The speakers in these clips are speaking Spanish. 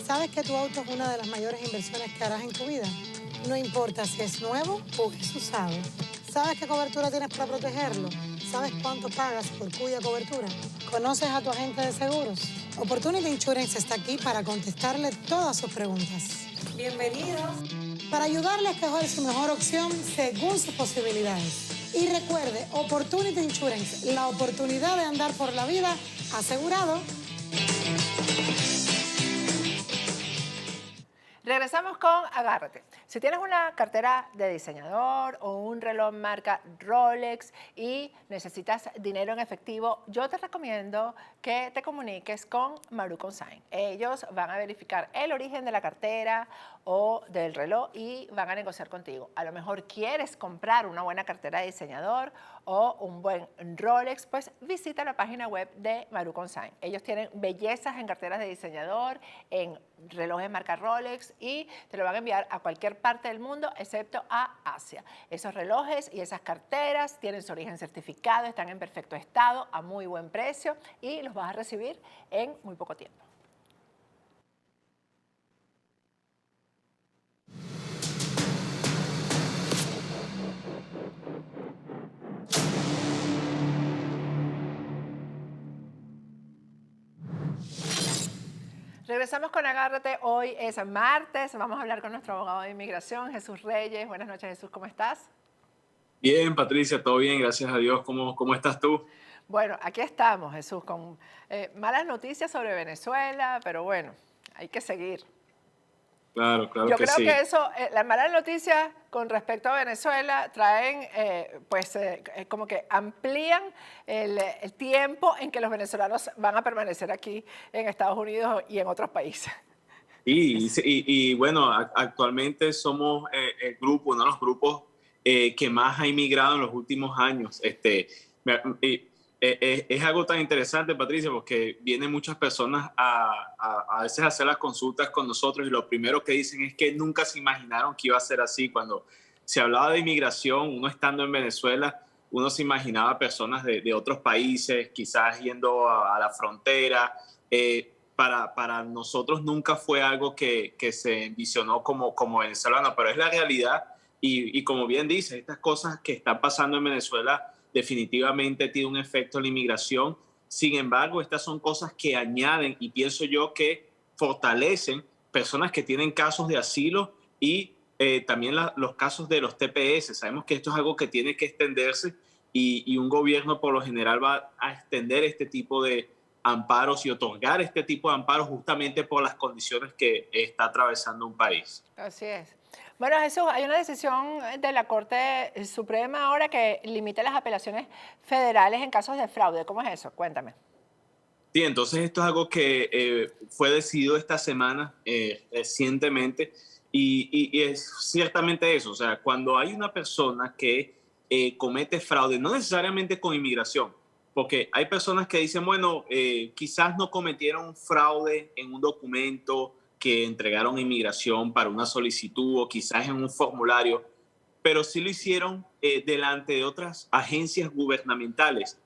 ¿Sabes que tu auto es una de las mayores inversiones que harás en tu vida? No importa si es nuevo o es usado. ¿Sabes qué cobertura tienes para protegerlo? ¿Sabes cuánto pagas por cuya cobertura? ¿Conoces a tu agente de seguros? Opportunity Insurance está aquí para contestarle todas sus preguntas. Bienvenidos. Para ayudarle a escoger su mejor opción según sus posibilidades. Y recuerde, Opportunity Insurance, la oportunidad de andar por la vida asegurado. Regresamos con Agárrate. Si tienes una cartera de diseñador o un reloj marca Rolex y necesitas dinero en efectivo, yo te recomiendo que te comuniques con Maru Consign. Ellos van a verificar el origen de la cartera o del reloj y van a negociar contigo. A lo mejor quieres comprar una buena cartera de diseñador o un buen Rolex, pues visita la página web de Maru Consign. Ellos tienen bellezas en carteras de diseñador, en relojes marca Rolex y te lo van a enviar a cualquier parte del mundo excepto a Asia. Esos relojes y esas carteras tienen su origen certificado, están en perfecto estado, a muy buen precio y los vas a recibir en muy poco tiempo. Regresamos con Agárrate. Hoy es martes. Vamos a hablar con nuestro abogado de inmigración, Jesús Reyes. Buenas noches, Jesús. ¿Cómo estás? Bien, Patricia, todo bien, gracias a Dios. ¿Cómo estás tú? Bueno, aquí estamos, Jesús, con malas noticias sobre Venezuela, pero bueno, hay que seguir. Claro Yo que creo sí. que eso, las malas noticias con respecto a Venezuela traen, como que amplían el tiempo en que los venezolanos van a permanecer aquí en Estados Unidos y en otros países. Y bueno, actualmente somos el grupo, uno de los grupos que más ha inmigrado en los últimos años. Es algo tan interesante, Patricia, porque vienen muchas personas a veces a hacer las consultas con nosotros y lo primero que dicen es que nunca se imaginaron que iba a ser así. Cuando se hablaba de inmigración, uno estando en Venezuela, uno se imaginaba personas de otros países, quizás yendo a la frontera. Para nosotros nunca fue algo que se envisionó como venezolano, pero es la realidad y como bien dice, estas cosas que están pasando en Venezuela definitivamente tiene un efecto en la inmigración. Sin embargo, estas son cosas que añaden y pienso yo que fortalecen personas que tienen casos de asilo y también los casos de los TPS. Sabemos que esto es algo que tiene que extenderse y un gobierno por lo general va a extender este tipo de amparos y otorgar este tipo de amparos justamente por las condiciones que está atravesando un país. Así es. Bueno, Jesús, hay una decisión de la Corte Suprema ahora que limita las apelaciones federales en casos de fraude. ¿Cómo es eso? Cuéntame. Sí, entonces esto es algo que fue decidido esta semana recientemente y es ciertamente eso. O sea, cuando hay una persona que comete fraude, no necesariamente con inmigración, porque hay personas que dicen, bueno, quizás no cometieron un fraude en un documento que entregaron a inmigración para una solicitud o quizás en un formulario, pero sí lo hicieron delante de otras agencias gubernamentales.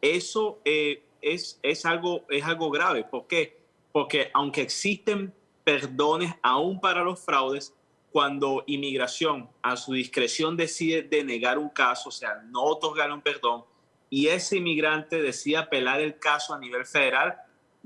Eso es algo grave. ¿Por qué? Porque aunque existen perdones aún para los fraudes, cuando inmigración a su discreción decide denegar un caso, o sea, no otorgar un perdón, y ese inmigrante decide apelar el caso a nivel federal,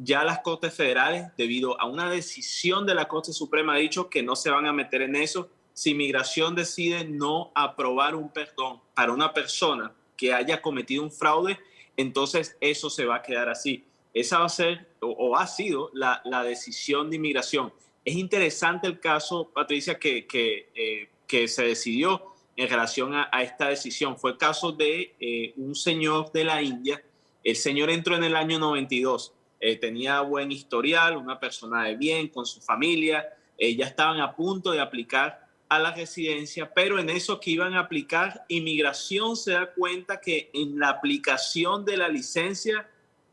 ya las Cortes Federales, debido a una decisión de la Corte Suprema, ha dicho que no se van a meter en eso. Si inmigración decide no aprobar un perdón para una persona que haya cometido un fraude, entonces eso se va a quedar así. Esa va a ser o ha sido la decisión de inmigración. Es interesante el caso, Patricia, que se decidió en relación a esta decisión. Fue el caso de un señor de la India. El señor entró en el año 92. Tenía buen historial, una persona de bien con su familia. Ya estaban a punto de aplicar a la residencia, pero en eso que iban a aplicar, inmigración se da cuenta que en la aplicación de la licencia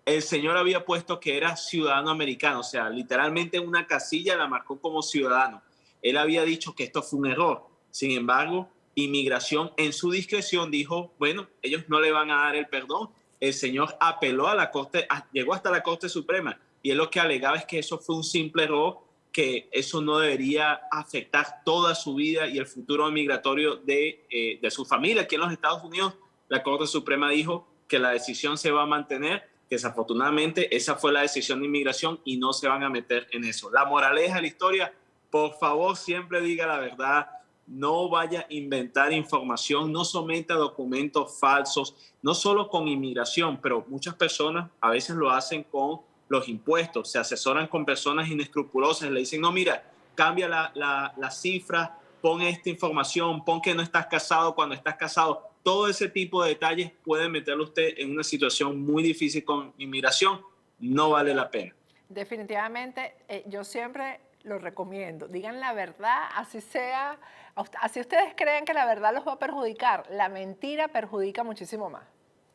el señor había puesto que era ciudadano americano, o sea, literalmente en una casilla la marcó como ciudadano. Él había dicho que esto fue un error. Sin embargo, inmigración en su discreción dijo, bueno, ellos no le van a dar el perdón. El señor apeló a la Corte, llegó hasta la Corte Suprema y él lo que alegaba es que eso fue un simple error que eso no debería afectar toda su vida y el futuro migratorio de su familia. Aquí en los Estados Unidos, la Corte Suprema dijo que la decisión se va a mantener. Desafortunadamente, esa fue la decisión de inmigración y no se van a meter en eso. La moraleja de la historia, por favor, siempre diga la verdad. No vaya a inventar información, no someta documentos falsos, no solo con inmigración, pero muchas personas a veces lo hacen con los impuestos, se asesoran con personas inescrupulosas, le dicen, no, mira, cambia la cifra, pon esta información, pon que no estás casado cuando estás casado. Todo ese tipo de detalles pueden meterlo usted en una situación muy difícil con inmigración. No vale la pena. Definitivamente, yo siempre lo recomiendo. Digan la verdad, así sea, así ustedes creen que la verdad los va a perjudicar. La mentira perjudica muchísimo más.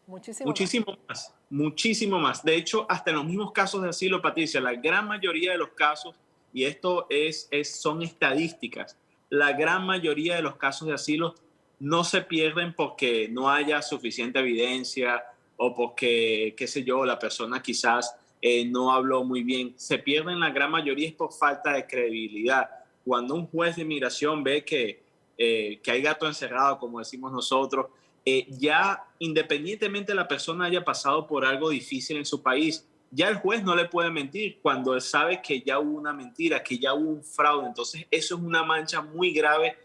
Muchísimo más, muchísimo más. De hecho, hasta en los mismos casos de asilo, Patricia, la gran mayoría de los casos, y esto son estadísticas, la gran mayoría de los casos de asilo no se pierden porque no haya suficiente evidencia o porque, qué sé yo, la persona quizás no habló muy bien. Se pierden la gran mayoría es por falta de credibilidad. Cuando un juez de inmigración ve que hay gato encerrado, como decimos nosotros, ya independientemente la persona haya pasado por algo difícil en su país, ya el juez no le puede mentir cuando él sabe que ya hubo una mentira, que ya hubo un fraude. Entonces eso es una mancha muy grave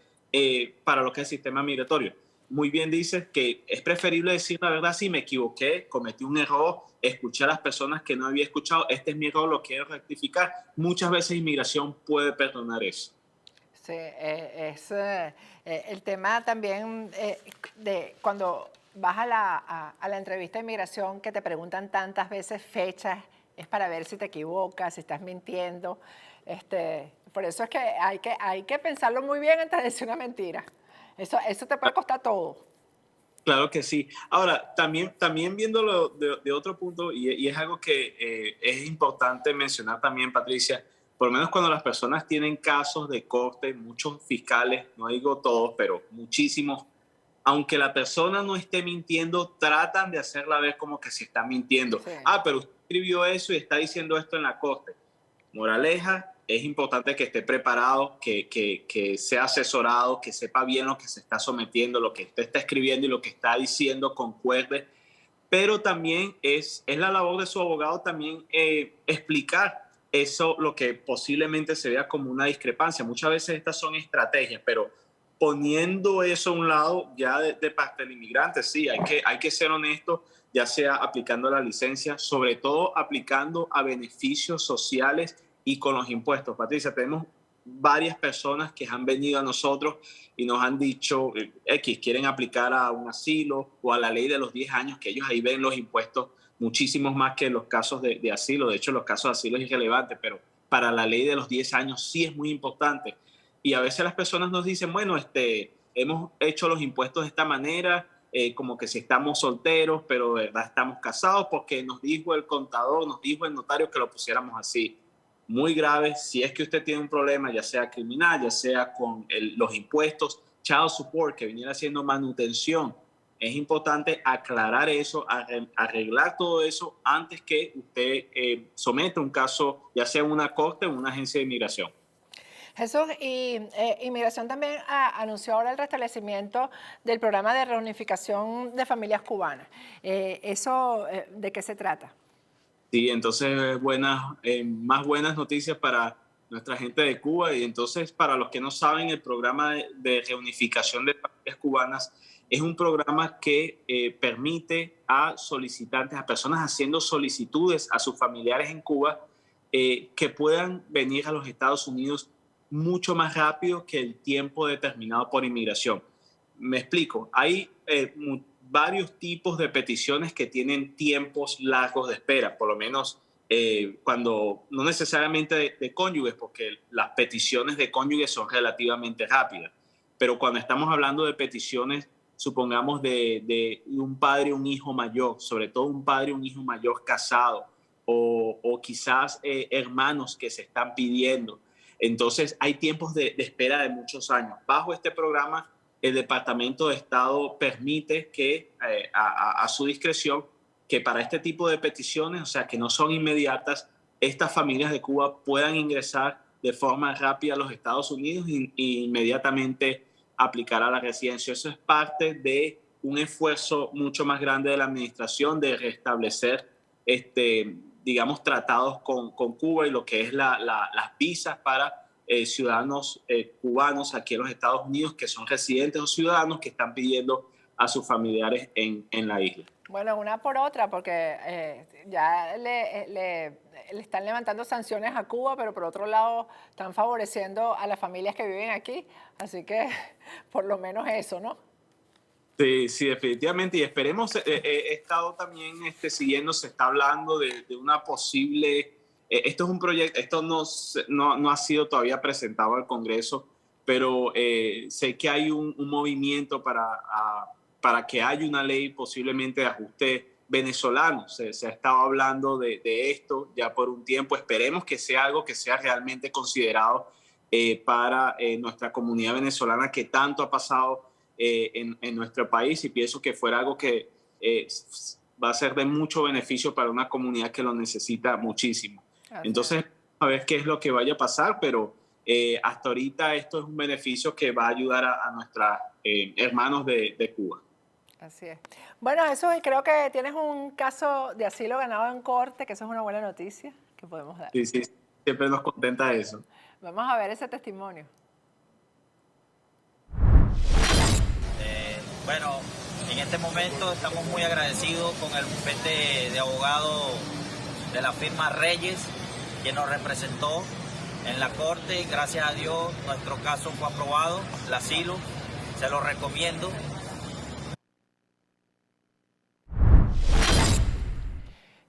para lo que es el sistema migratorio. Muy bien dices que es preferible decir la verdad, si me equivoqué, cometí un error, escuché a las personas que no había escuchado, este es mi error, lo quiero rectificar. Muchas veces inmigración puede perdonar eso. Sí, el tema también de cuando vas a la entrevista de inmigración que te preguntan tantas veces fechas, es para ver si te equivocas, si estás mintiendo. Por eso es que hay que pensarlo muy bien antes de decir una mentira. Eso te puede costar todo. Claro que sí. Ahora, también viéndolo de otro punto, y es algo que es importante mencionar también, Patricia, por lo menos cuando las personas tienen casos de corte, muchos fiscales, no digo todos, pero muchísimos, aunque la persona no esté mintiendo, tratan de hacerla ver como que se está mintiendo. Sí. Ah, pero usted escribió eso y está diciendo esto en la corte. Moraleja, es importante que esté preparado, que sea asesorado, que sepa bien lo que se está sometiendo, lo que usted está escribiendo y lo que está diciendo concuerde. Pero también es la labor de su abogado también explicar eso, lo que posiblemente se vea como una discrepancia. Muchas veces estas son estrategias, pero poniendo eso a un lado ya de parte del inmigrante, sí, hay que ser honesto, ya sea aplicando la licencia, sobre todo aplicando a beneficios sociales y con los impuestos. Patricia, tenemos varias personas que han venido a nosotros y nos han dicho, quieren aplicar a un asilo o a la ley de los 10 años, que ellos ahí ven los impuestos muchísimos más que los casos de asilo. De hecho, los casos de asilo es irrelevante, pero para la ley de los 10 años sí es muy importante. Y a veces las personas nos dicen, bueno, hemos hecho los impuestos de esta manera, como que si estamos solteros, pero de verdad estamos casados porque nos dijo el contador, nos dijo el notario que lo pusiéramos así. Muy grave, si es que usted tiene un problema, ya sea criminal, ya sea con los impuestos, child support, que viniera haciendo manutención, es importante aclarar eso, arreglar todo eso antes que usted someta un caso, ya sea en una corte o en una agencia de inmigración. Jesús, y Inmigración también anunció ahora el restablecimiento del programa de reunificación de familias cubanas. ¿De qué se trata? Sí, entonces más buenas noticias para nuestra gente de Cuba. Y entonces, para los que no saben, el programa de reunificación de familias cubanas es un programa que permite a solicitantes, a personas haciendo solicitudes a sus familiares en Cuba, que puedan venir a los Estados Unidos mucho más rápido que el tiempo determinado por inmigración. Me explico, hay varios tipos de peticiones que tienen tiempos largos de espera, por lo menos cuando no necesariamente de cónyuges, porque las peticiones de cónyuges son relativamente rápidas, pero cuando estamos hablando de peticiones, supongamos de un padre y un hijo mayor, sobre todo un padre y un hijo mayor casado, o quizás hermanos que se están pidiendo. Entonces hay tiempos de espera de muchos años. Bajo este programa, el Departamento de Estado permite que a su discreción que para este tipo de peticiones, o sea, que no son inmediatas, estas familias de Cuba puedan ingresar de forma rápida a los Estados Unidos y inmediatamente aplicar a la residencia. Eso es parte de un esfuerzo mucho más grande de la administración de restablecer, digamos, tratados con Cuba y lo que es las visas para ciudadanos cubanos aquí en los Estados Unidos que son residentes o ciudadanos que están pidiendo a sus familiares en la isla. Bueno, una por otra, porque ya le están levantando sanciones a Cuba, pero por otro lado están favoreciendo a las familias que viven aquí, así que por lo menos eso, ¿no? Sí, sí, definitivamente, y esperemos, he estado también siguiendo, se está hablando de una posible, esto es un proyecto, esto no ha sido todavía presentado al Congreso, pero sé que hay un movimiento para que haya una ley posiblemente de ajuste venezolano. Se ha estado hablando de esto ya por un tiempo. Esperemos que sea algo que sea realmente considerado para nuestra comunidad venezolana que tanto ha pasado en nuestro país, y pienso que fuera algo que va a ser de mucho beneficio para una comunidad que lo necesita muchísimo. Entonces, a ver qué es lo que vaya a pasar, pero hasta ahorita esto es un beneficio que va a ayudar a nuestros hermanos de Cuba. Así es. Bueno, Jesús, y creo que tienes un caso de asilo ganado en corte, que eso es una buena noticia que podemos dar. Sí, sí, siempre nos contenta eso. Vamos a ver ese testimonio. Bueno, en este momento estamos muy agradecidos con el bufete de abogados de la firma Reyes, que nos representó en la corte. Gracias a Dios, nuestro caso fue aprobado, el asilo, se lo recomiendo.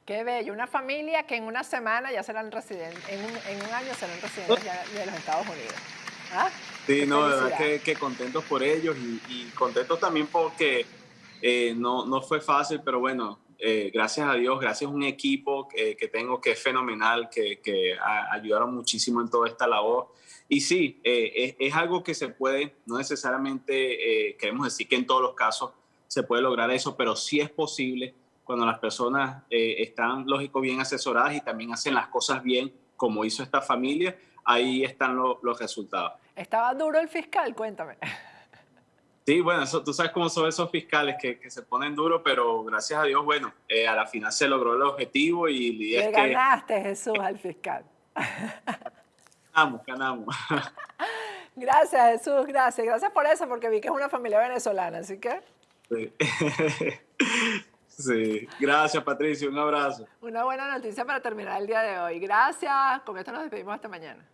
Qué bello, una familia que en una semana ya serán residentes, en un año serán residentes ya de los Estados Unidos. ¿Ah? Sí, no, de felicidad. verdad que contentos por ellos y contentos también porque no fue fácil, pero bueno, gracias a Dios, gracias a un equipo que tengo que es fenomenal, que ayudaron muchísimo en toda esta labor. Y sí, es algo que se puede, no necesariamente queremos decir que en todos los casos se puede lograr eso, pero sí es posible cuando las personas están, lógico, bien asesoradas y también hacen las cosas bien, como hizo esta familia. Ahí están los resultados. ¿Estaba duro el fiscal? Cuéntame. Sí, bueno, tú sabes cómo son esos fiscales que se ponen duros, pero gracias a Dios, bueno, a la final se logró el objetivo y Le ganaste, Jesús, al fiscal. Ganamos. Gracias, Jesús, gracias. Gracias por eso, porque vi que es una familia venezolana, así que... Sí. Sí, gracias Patricia, un abrazo. Una buena noticia para terminar el día de hoy. Gracias, con esto nos despedimos hasta mañana.